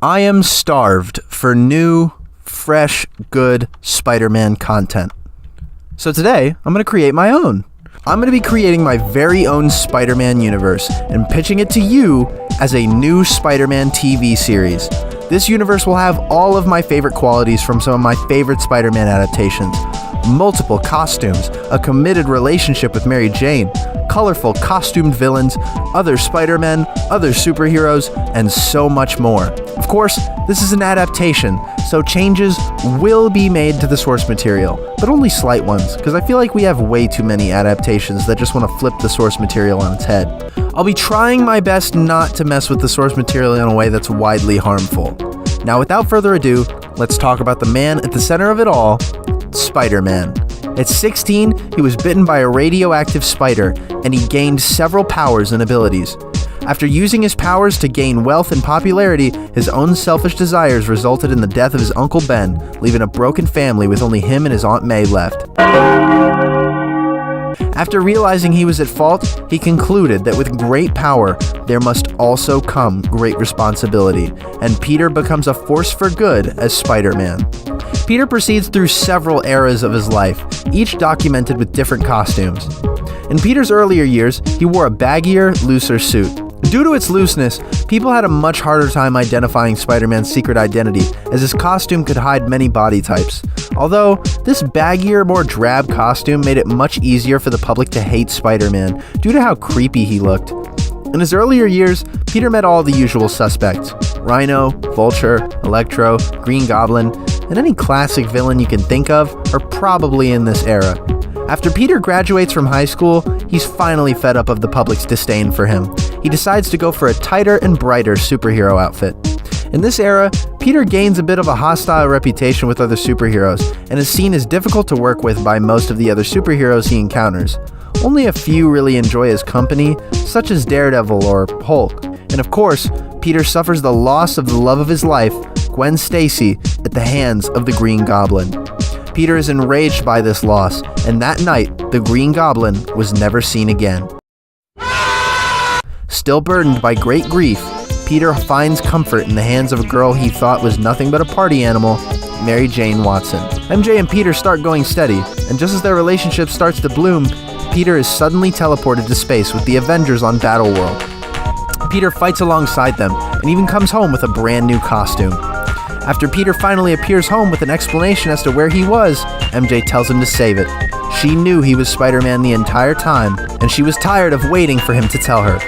I am starved for new, fresh, good Spider-Man content. So today, I'm going to create my own. I'm going to be creating my very own Spider-Man universe and pitching it to you as a new Spider-Man TV series. This universe will have all of my favorite qualities from some of my favorite Spider-Man adaptations. Multiple costumes, a committed relationship with Mary Jane, colorful costumed villains, other Spider-Men, other superheroes, and so much more. Of course, this is an adaptation, so changes will be made to the source material, but only slight ones, because I feel like we have way too many adaptations that just want to flip the source material on its head. I'll be trying my best not to mess with the source material in a way that's widely harmful. Now, without further ado, let's talk about the man at the center of it all, Spider-Man. At 16, he was bitten by a radioactive spider, and he gained several powers and abilities. After using his powers to gain wealth and popularity, his own selfish desires resulted in the death of his Uncle Ben, leaving a broken family with only him and his Aunt May left. After realizing he was at fault, he concluded that with great power, there must also come great responsibility, and Peter becomes a force for good as Spider-Man. Peter proceeds through several eras of his life, each documented with different costumes. In Peter's earlier years, he wore a baggier, looser suit. Due to its looseness, people had a much harder time identifying Spider-Man's secret identity, as his costume could hide many body types. Although, this baggier, more drab costume made it much easier for the public to hate Spider-Man due to how creepy he looked. In his earlier years, Peter met all the usual suspects: Rhino, Vulture, Electro, Green Goblin, and any classic villain you can think of are probably in this era. After Peter graduates from high school, he's finally fed up of the public's disdain for him. He decides to go for a tighter and brighter superhero outfit. In this era, Peter gains a bit of a hostile reputation with other superheroes, and is seen as difficult to work with by most of the other superheroes he encounters. Only a few really enjoy his company, such as Daredevil or Hulk. And of course, Peter suffers the loss of the love of his life, Gwen Stacy, at the hands of the Green Goblin. Peter is enraged by this loss, and that night, the Green Goblin was never seen again. Still burdened by great grief, Peter finds comfort in the hands of a girl he thought was nothing but a party animal, Mary Jane Watson. MJ and Peter start going steady, and just as their relationship starts to bloom, Peter is suddenly teleported to space with the Avengers on Battleworld. Peter fights alongside them, and even comes home with a brand new costume. After Peter finally appears home with an explanation as to where he was, MJ tells him to save it. She knew he was Spider-Man the entire time, and she was tired of waiting for him to tell her.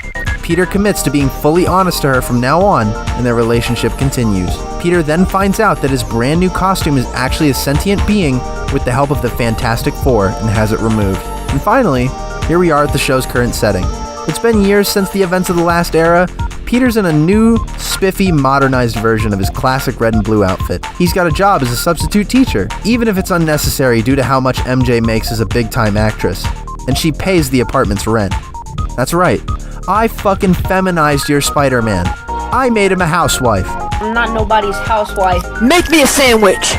Peter commits to being fully honest to her from now on, and their relationship continues. Peter then finds out that his brand new costume is actually a sentient being with the help of the Fantastic Four, and has it removed. And finally, here we are at the show's current setting. It's been years since the events of the last era. Peter's in a new, spiffy, modernized version of his classic red and blue outfit. He's got a job as a substitute teacher, even if it's unnecessary due to how much MJ makes as a big-time actress. And she pays the apartment's rent. That's right. I fucking feminized your Spider-Man. I made him a housewife. I'm not nobody's housewife. Make me a sandwich!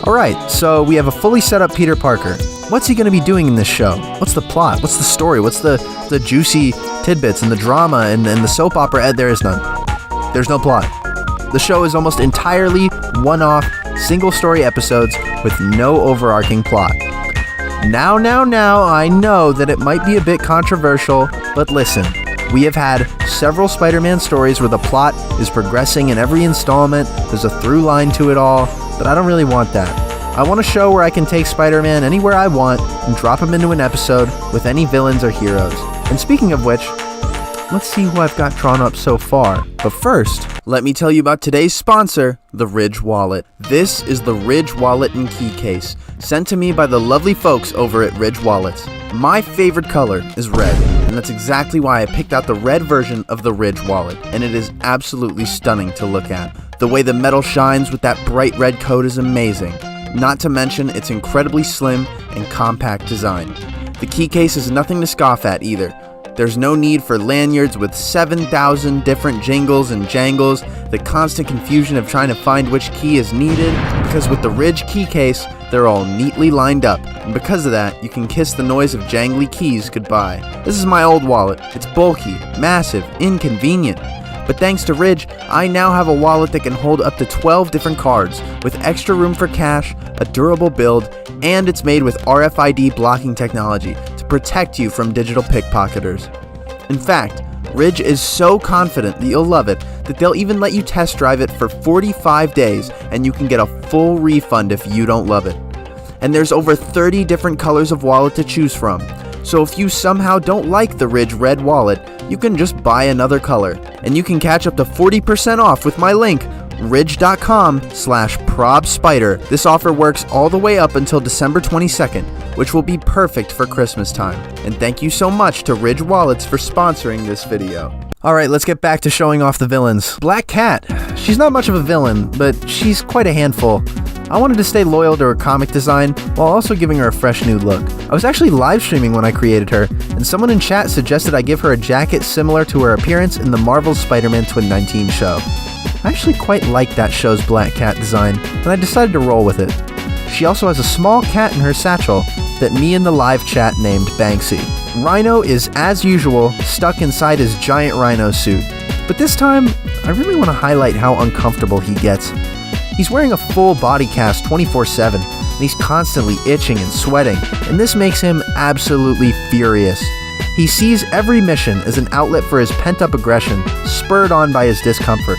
Alright, so we have a fully set up Peter Parker. What's he going to be doing in this show? What's the plot? What's the story? What's the juicy tidbits and the drama and the soap opera? There is none. There's no plot. The show is almost entirely one-off, single-story episodes with no overarching plot. Now, I know that it might be a bit controversial, but listen. We have had several Spider-Man stories where the plot is progressing in every installment, there's a through line to it all, but I don't really want that. I want a show where I can take Spider-Man anywhere I want and drop him into an episode with any villains or heroes. And speaking of which, let's see who I've got drawn up so far. But first, let me tell you about today's sponsor, the Ridge Wallet. This is the Ridge Wallet and Key Case, sent to me by the lovely folks over at Ridge Wallets. My favorite color is red, and that's exactly why I picked out the red version of the Ridge Wallet, and it is absolutely stunning to look at. The way the metal shines with that bright red coat is amazing, not to mention its incredibly slim and compact design. The key case is nothing to scoff at either. There's no need for lanyards with 7,000 different jingles and jangles, the constant confusion of trying to find which key is needed, because with the Ridge key case, they're all neatly lined up, and because of that, you can kiss the noise of jangly keys goodbye. This is my old wallet. It's bulky, massive, inconvenient. But thanks to Ridge, I now have a wallet that can hold up to 12 different cards, with extra room for cash, a durable build, and it's made with RFID blocking technology to protect you from digital pickpocketers. In fact, Ridge is so confident that you'll love it that they'll even let you test drive it for 45 days and you can get a full refund if you don't love it. And there's over 30 different colors of wallet to choose from. So if you somehow don't like the Ridge red wallet, you can just buy another color. And you can catch up to 40% off with my link, ridge.com/probspider. This offer works all the way up until December 22nd, which will be perfect for Christmas time. And thank you so much to Ridge Wallets for sponsoring this video. Alright, let's get back to showing off the villains. Black Cat. She's not much of a villain, but she's quite a handful. I wanted to stay loyal to her comic design while also giving her a fresh new look. I was actually live streaming when I created her, and someone in chat suggested I give her a jacket similar to her appearance in the Marvel Spider-Man 2019 show. I actually quite liked that show's Black Cat design, and I decided to roll with it. She also has a small cat in her satchel that me in the live chat named Banksy. Rhino is, as usual, stuck inside his giant rhino suit, but this time, I really want to highlight how uncomfortable he gets. He's wearing a full body cast 24/7, and he's constantly itching and sweating, and this makes him absolutely furious. He sees every mission as an outlet for his pent-up aggression, spurred on by his discomfort.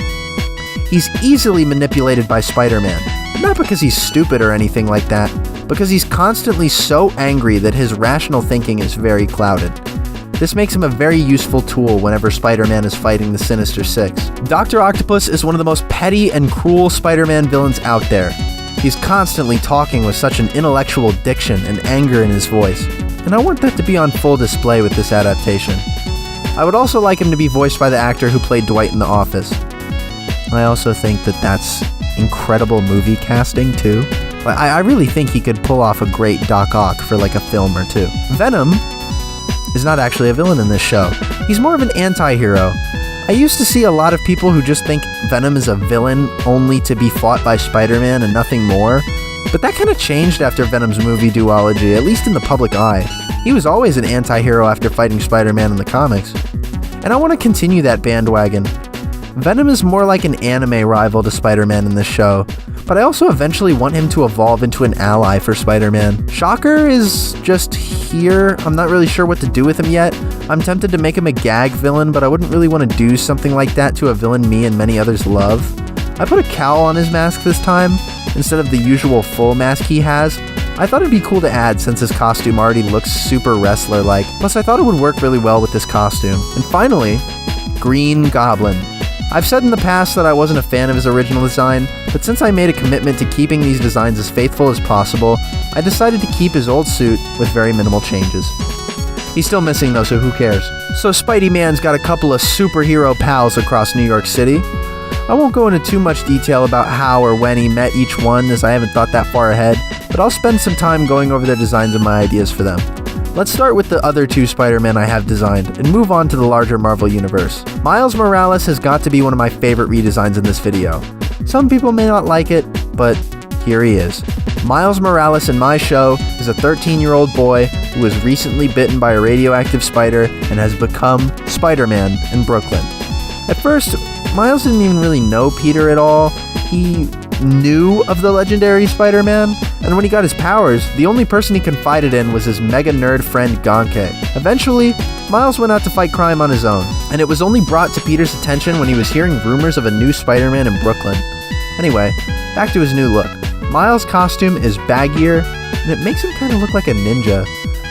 He's easily manipulated by Spider-Man, not because he's stupid or anything like that, because he's constantly so angry that his rational thinking is very clouded. This makes him a very useful tool whenever Spider-Man is fighting the Sinister Six. Dr. Octopus is one of the most petty and cruel Spider-Man villains out there. He's constantly talking with such an intellectual diction and anger in his voice, and I want that to be on full display with this adaptation. I would also like him to be voiced by the actor who played Dwight in The Office. I also think that that's incredible movie casting too. I really think he could pull off a great Doc Ock for like a film or two. Venom is not actually a villain in this show. He's more of an anti-hero. I used to see a lot of people who just think Venom is a villain only to be fought by Spider-Man and nothing more, but that kind of changed after Venom's movie duology, at least in the public eye. He was always an anti-hero after fighting Spider-Man in the comics. And I want to continue that bandwagon. Venom is more like an anime rival to Spider-Man in this show, but I also eventually want him to evolve into an ally for Spider-Man. Shocker is just here. I'm not really sure what to do with him yet. I'm tempted to make him a gag villain, but I wouldn't really want to do something like that to a villain me and many others love. I put a cowl on his mask this time, instead of the usual full mask he has. I thought it'd be cool to add since his costume already looks super wrestler-like, plus I thought it would work really well with this costume. And finally, Green Goblin. I've said in the past that I wasn't a fan of his original design, but since I made a commitment to keeping these designs as faithful as possible, I decided to keep his old suit with very minimal changes. He's still missing though, so who cares? So Spidey Man's got a couple of superhero pals across New York City. I won't go into too much detail about how or when he met each one, as I haven't thought that far ahead, but I'll spend some time going over their designs and my ideas for them. Let's start with the other two Spider-Man I have designed, and move on to the larger Marvel Universe. Miles Morales has got to be one of my favorite redesigns in this video. Some people may not like it, but here he is. Miles Morales in my show is a 13-year-old boy who was recently bitten by a radioactive spider and has become Spider-Man in Brooklyn. At first, Miles didn't even really know Peter at all. He knew of the legendary Spider-Man, and when he got his powers, the only person he confided in was his mega nerd friend Gonke. Eventually, Miles went out to fight crime on his own, and it was only brought to Peter's attention when he was hearing rumors of a new Spider-Man in Brooklyn. Anyway, back to his new look. Miles' costume is baggier, and it makes him kind of look like a ninja.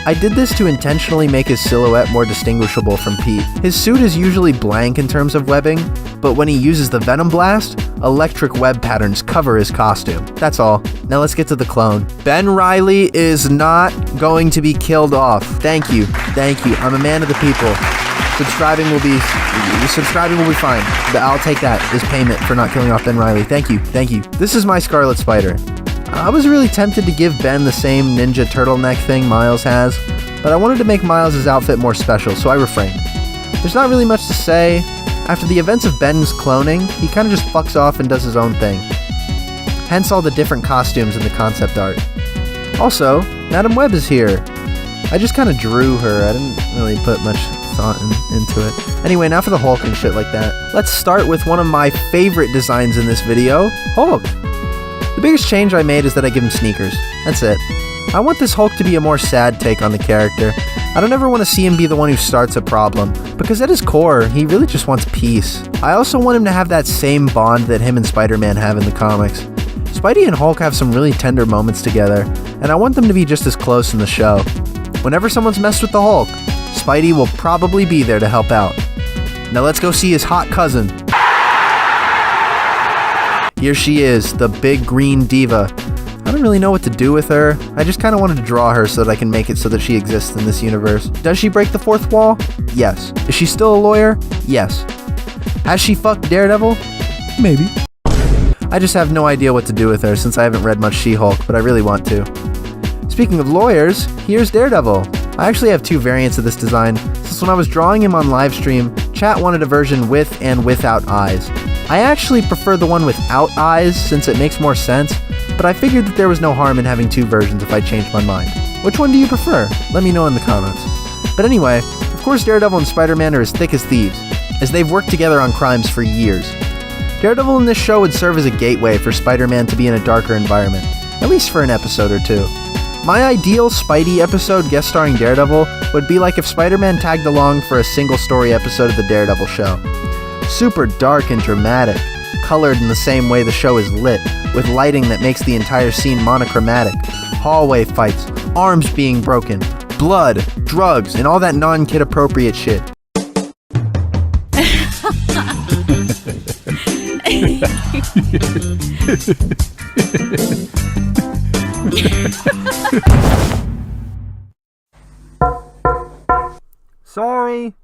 I did this to intentionally make his silhouette more distinguishable from Pete. His suit is usually blank in terms of webbing, but when he uses the Venom Blast, electric web patterns cover his costume. That's all. Now let's get to the clone. Ben Reilly is not going to be killed off. Thank you. Thank you. I'm a man of the people. Subscribing will be fine. I'll take that as payment for not killing off Ben Reilly. Thank you. Thank you. This is my Scarlet Spider. I was really tempted to give Ben the same ninja turtleneck thing Miles has, but but I wanted to make Miles' outfit more special, so I refrained. There's not really much to say. After the events of Ben's cloning, he kinda just fucks off and does his own thing. Hence all the different costumes in the concept art. Also, Madam Web is here. I just kinda drew her, I didn't really put much thought into it. Anyway, now for the Hulk and shit like that. Let's start with one of my favorite designs in this video, Hulk. The biggest change I made is that I give him sneakers. That's it. I want this Hulk to be a more sad take on the character. I don't ever want to see him be the one who starts a problem, because at his core, he really just wants peace. I also want him to have that same bond that him and Spider-Man have in the comics. Spidey and Hulk have some really tender moments together, and I want them to be just as close in the show. Whenever someone's messed with the Hulk, Spidey will probably be there to help out. Now let's go see his hot cousin. Here she is, the big green diva. I don't really know what to do with her. I just kind of wanted to draw her so that I can make it so that she exists in this universe. Does she break the fourth wall? Yes. Is she still a lawyer? Yes. Has she fucked Daredevil? Maybe. I just have no idea what to do with her since I haven't read much She-Hulk, but I really want to. Speaking of lawyers, here's Daredevil. I actually have two variants of this design, since when I was drawing him on livestream, chat wanted a version with and without eyes. I actually prefer the one without eyes since it makes more sense, but I figured that there was no harm in having two versions if I changed my mind. Which one do you prefer? Let me know in the comments. But anyway, of course Daredevil and Spider-Man are as thick as thieves, as they've worked together on crimes for years. Daredevil in this show would serve as a gateway for Spider-Man to be in a darker environment, at least for an episode or two. My ideal Spidey episode guest starring Daredevil would be like if Spider-Man tagged along for a single story episode of the Daredevil show. Super dark and dramatic, colored in the same way the show is lit, with lighting that makes the entire scene monochromatic, hallway fights, arms being broken, blood, drugs, and all that non-kid appropriate shit. Sorry.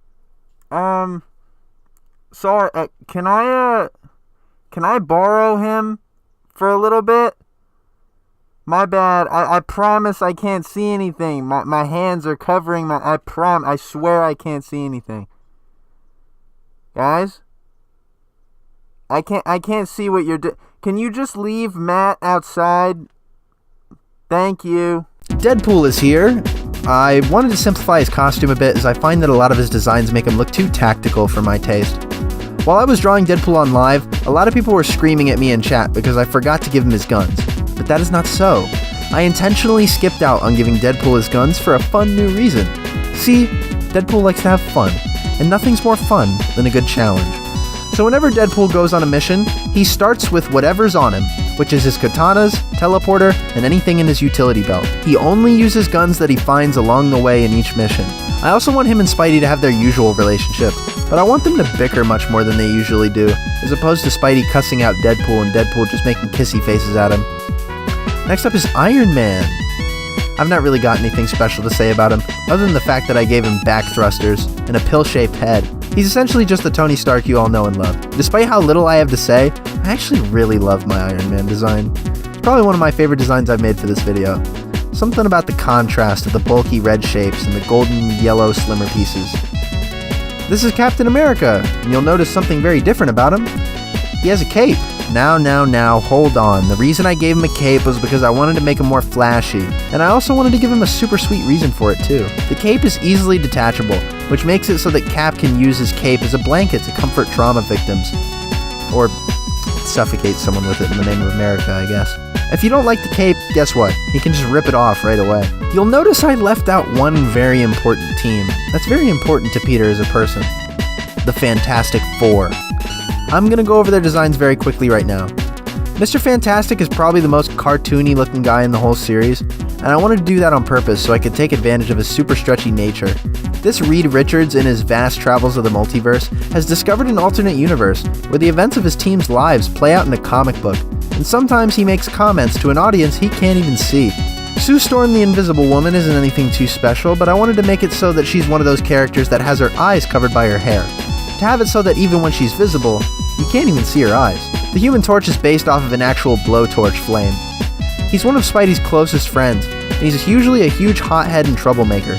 Sorry, can I borrow him for a little bit? My bad, I promise I can't see anything. My hands are covering I swear I can't see anything. Guys? I can't see what you're doing. Can you just leave Matt outside? Thank you. Deadpool is here. I wanted to simplify his costume a bit as I find that a lot of his designs make him look too tactical for my taste. While I was drawing Deadpool on live, a lot of people were screaming at me in chat because I forgot to give him his guns. But that is not so. I intentionally skipped out on giving Deadpool his guns for a fun new reason. See, Deadpool likes to have fun, and nothing's more fun than a good challenge. So whenever Deadpool goes on a mission, he starts with whatever's on him, which is his katanas, teleporter, and anything in his utility belt. He only uses guns that he finds along the way in each mission. I also want him and Spidey to have their usual relationship, but I want them to bicker much more than they usually do, as opposed to Spidey cussing out Deadpool and Deadpool just making kissy faces at him. Next up is Iron Man. I've not really got anything special to say about him, other than the fact that I gave him back thrusters and a pill-shaped head. He's essentially just the Tony Stark you all know and love. Despite how little I have to say, I actually really love my Iron Man design. It's probably one of my favorite designs I've made for this video. Something about the contrast of the bulky red shapes and the golden yellow slimmer pieces. This is Captain America, and you'll notice something very different about him. He has a cape. Now, hold on. The reason I gave him a cape was because I wanted to make him more flashy, and I also wanted to give him a super sweet reason for it too. The cape is easily detachable, which makes it so that Cap can use his cape as a blanket to comfort trauma victims. Or suffocate someone with it in the name of America, I guess. If you don't like the cape, guess what? You can just rip it off right away. You'll notice I left out one very important team that's very important to Peter as a person. The Fantastic Four. I'm gonna go over their designs very quickly right now. Mr. Fantastic is probably the most cartoony looking guy in the whole series, and I wanted to do that on purpose so I could take advantage of his super stretchy nature. This Reed Richards, in his vast travels of the multiverse, has discovered an alternate universe where the events of his team's lives play out in a comic book, and sometimes he makes comments to an audience he can't even see. Sue Storm the Invisible Woman isn't anything too special, but I wanted to make it so that she's one of those characters that has her eyes covered by her hair. To have it so that even when she's visible, you can't even see her eyes. The Human Torch is based off of an actual blowtorch flame. He's one of Spidey's closest friends, and he's usually a huge hothead and troublemaker.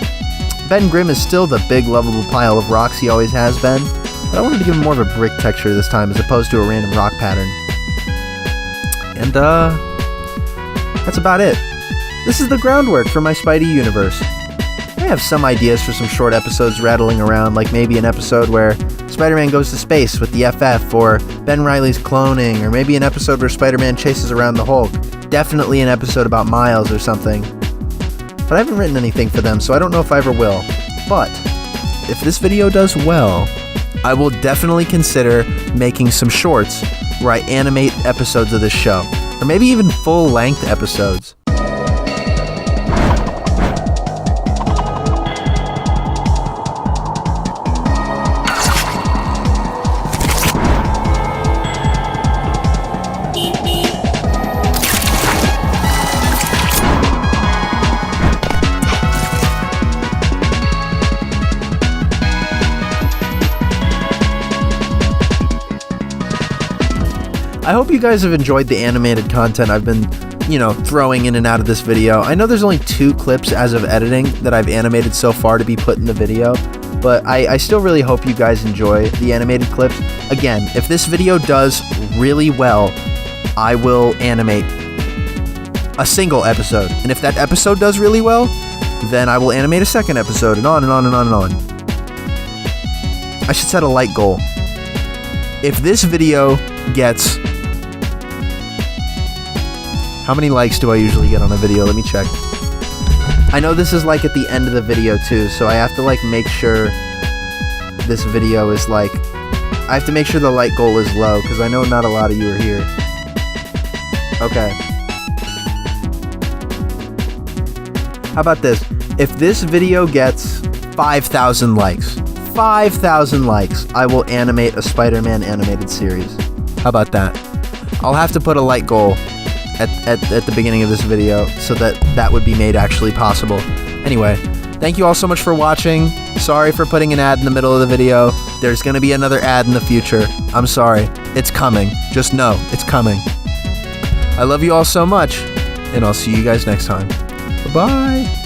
Ben Grimm is still the big lovable pile of rocks he always has been, but I wanted to give him more of a brick texture this time as opposed to a random rock pattern. And that's about it. This is the groundwork for my Spidey universe. I have some ideas for some short episodes rattling around, like maybe an episode where Spider-Man goes to space with the FF, or Ben Reilly's cloning, or maybe an episode where Spider-Man chases around the Hulk. Definitely an episode about Miles or something. But I haven't written anything for them, so I don't know if I ever will. But if this video does well, I will definitely consider making some shorts where I animate episodes of this show, or maybe even full-length episodes. I hope you guys have enjoyed the animated content I've been, throwing in and out of this video. I know there's only 2 clips as of editing that I've animated so far to be put in the video, but I still really hope you guys enjoy the animated clips. Again, if this video does really well, I will animate a single episode. And if that episode does really well, then I will animate a second episode, and on and on and on and on. I should set a like goal. If this video gets... How many likes do I usually get on a video? Let me check. I know this is like at the end of the video too, so I have to make sure this video is I have to make sure the like goal is low, because I know not a lot of you are here. Okay. How about this? If this video gets 5,000 likes, I will animate a Spider-Man animated series. How about that? I'll have to put a like goal at the beginning of this video so that would be made actually possible. Anyway, thank you all so much for watching. Sorry for putting an ad in the middle of the video. There's gonna be another ad in the future. I'm sorry. It's coming. Just know, it's coming. I love you all so much, and I'll see you guys next time. Bye-bye.